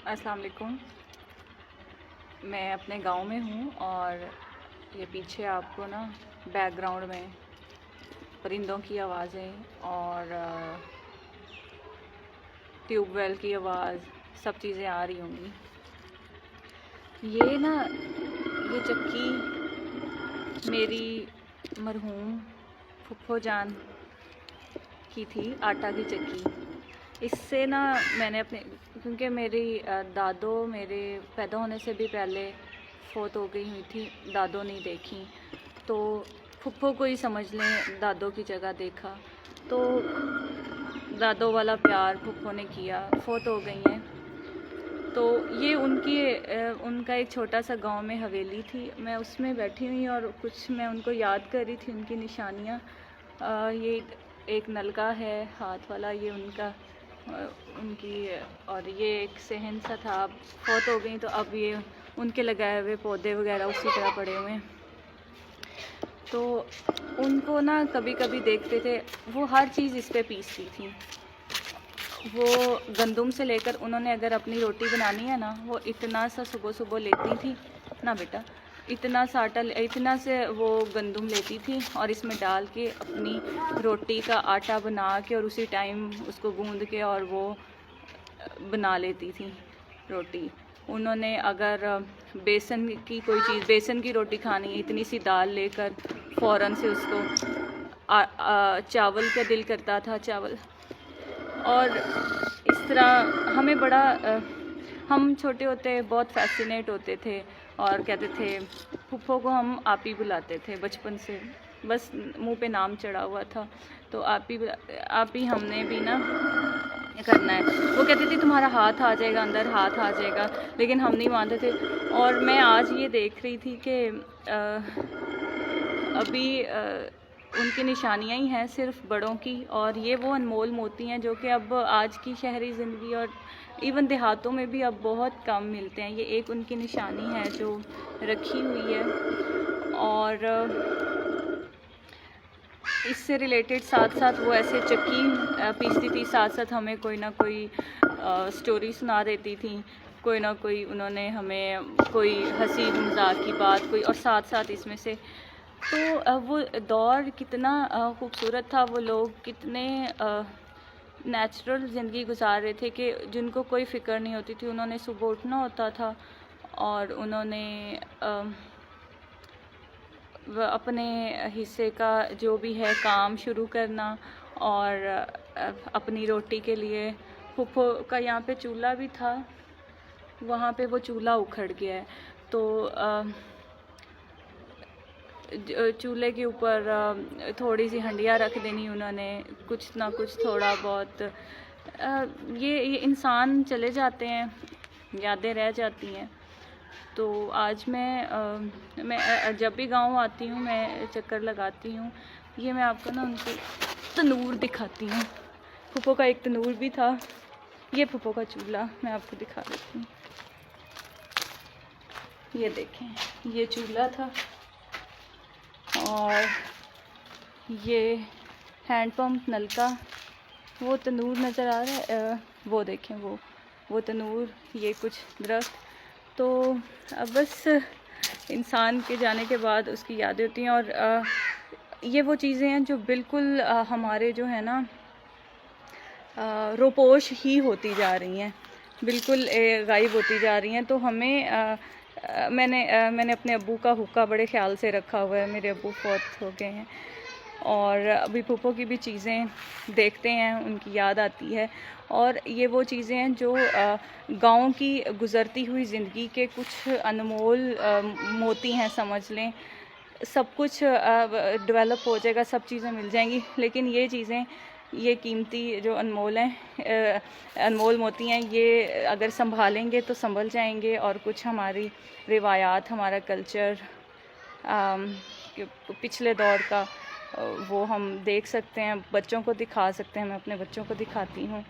अस्सलाम वालेकुम। मैं अपने गांव में हूँ और ये पीछे आपको ना बैकग्राउंड में परिंदों की आवाज़ें और ट्यूबवेल की आवाज़ सब चीज़ें आ रही होंगी। ये चक्की मेरी मरहूम फुफ्फो जान की थी, आटा की चक्की। इससे ना मैंने अपने, क्योंकि मेरी दादो मेरे पैदा होने से भी पहले फ़ौत हो गई हुई थी, दादो नहीं देखी, तो फुफ्फो को ही समझ लें दादो की जगह देखा। तो दादो वाला प्यार फुफ्फो ने किया, फ़ौत हो गई हैं। तो ये उनका एक छोटा सा गांव में हवेली थी, मैं उसमें बैठी हुई और कुछ मैं उनको याद कर रही थी, उनकी निशानियाँ। ये एक नलका है हाथ वाला, ये उनकी, और ये एक सहन सा था, अब फ़ौत हो गई तो अब ये उनके लगाए हुए पौधे वगैरह उसी तरह पड़े हुए हैं। तो उनको ना कभी कभी देखते थे, वो हर चीज़ इस पे पीसती थी। वो गंदम से लेकर, उन्होंने अगर अपनी रोटी बनानी है ना, वो इतना सा सुबह सुबह लेती थी ना बेटा, इतना सा आटा, इतना से वो गंदम लेती थी और इसमें डाल के अपनी रोटी का आटा बना के और उसी टाइम उसको गूंद के और वो बना लेती थी रोटी। उन्होंने अगर बेसन की कोई चीज़, बेसन की रोटी खानी है, इतनी सी दाल लेकर फ़ौरन से उसको चावल का दिल करता था चावल। और इस तरह हमें बड़ा हम छोटे होते बहुत फैसिनेट होते थे और कहते थे, फुफ्फो को हम आप ही बुलाते थे बचपन से, बस मुंह पे नाम चढ़ा हुआ था, तो आप ही हमने भी ना करना है। वो कहती थी तुम्हारा हाथ आ जाएगा अंदर, हाथ आ जाएगा, लेकिन हम नहीं मानते थे। और मैं आज ये देख रही थी कि अभी उनकी निशानियाँ ही हैं सिर्फ बड़ों की, और ये वो अनमोल मोती हैं जो कि अब आज की शहरी ज़िंदगी और इवन देहातों में भी अब बहुत कम मिलते हैं। ये एक उनकी निशानी है जो रखी हुई है। और इससे रिलेटेड साथ साथ वो ऐसे चक्की पीसती थी, साथ साथ हमें कोई ना कोई स्टोरी सुना देती थी, कोई ना कोई उन्होंने हमें कोई हंसी मजाक की बात कोई, और साथ साथ इसमें से तो वो दौर कितना खूबसूरत था, वो लोग कितने नेचुरल ज़िंदगी गुजार रहे थे कि जिनको कोई फ़िक्र नहीं होती थी। उन्होंने सुबह उठना होता था और उन्होंने अपने हिस्से का जो भी है काम शुरू करना, और अपनी रोटी के लिए फुफ्फो का यहाँ पे चूल्हा भी था, वहाँ पे वो चूल्हा उखड़ गया है, तो चूल्हे के ऊपर थोड़ी सी हंडिया रख देनी उन्होंने, कुछ ना कुछ थोड़ा बहुत। ये इंसान चले जाते हैं, यादें रह जाती हैं। तो आज मैं जब भी गांव आती हूँ, मैं चक्कर लगाती हूँ। ये मैं आपको ना उनकी तनूर दिखाती हूँ, फुफ्फो का एक तनूर भी था, ये फुफ्फो का चूल्हा मैं आपको दिखा देती हूँ। ये देखें, ये चूल्हा था और ये हैंडपम्प नलका, वो तनूर नज़र आ रहा है, वो देखें वो तनूर, ये कुछ दरख्त। तो बस इंसान के जाने के बाद उसकी यादें होती हैं, और ये वो चीज़ें हैं जो बिल्कुल हमारे जो है ना रोपोश ही होती जा रही हैं, बिल्कुल गायब होती जा रही हैं। तो हमें मैंने अपने अब्बू का हुक्का बड़े ख्याल से रखा हुआ है, मेरे अब्बू फौत हो गए हैं, और अभी फुफ्फो की भी चीज़ें देखते हैं, उनकी याद आती है। और ये वो चीज़ें हैं जो गांव की गुज़रती हुई ज़िंदगी के कुछ अनमोल मोती हैं, समझ लें। सब कुछ डेवलप हो जाएगा, सब चीज़ें मिल जाएंगी, लेकिन ये चीज़ें, ये कीमती जो अनमोल हैं, अनमोल मोती हैं, ये अगर संभालेंगे तो संभल जाएंगे, और कुछ हमारी रिवायात, हमारा कल्चर पिछले दौर का वो हम देख सकते हैं, बच्चों को दिखा सकते हैं। मैं अपने बच्चों को दिखाती हूँ।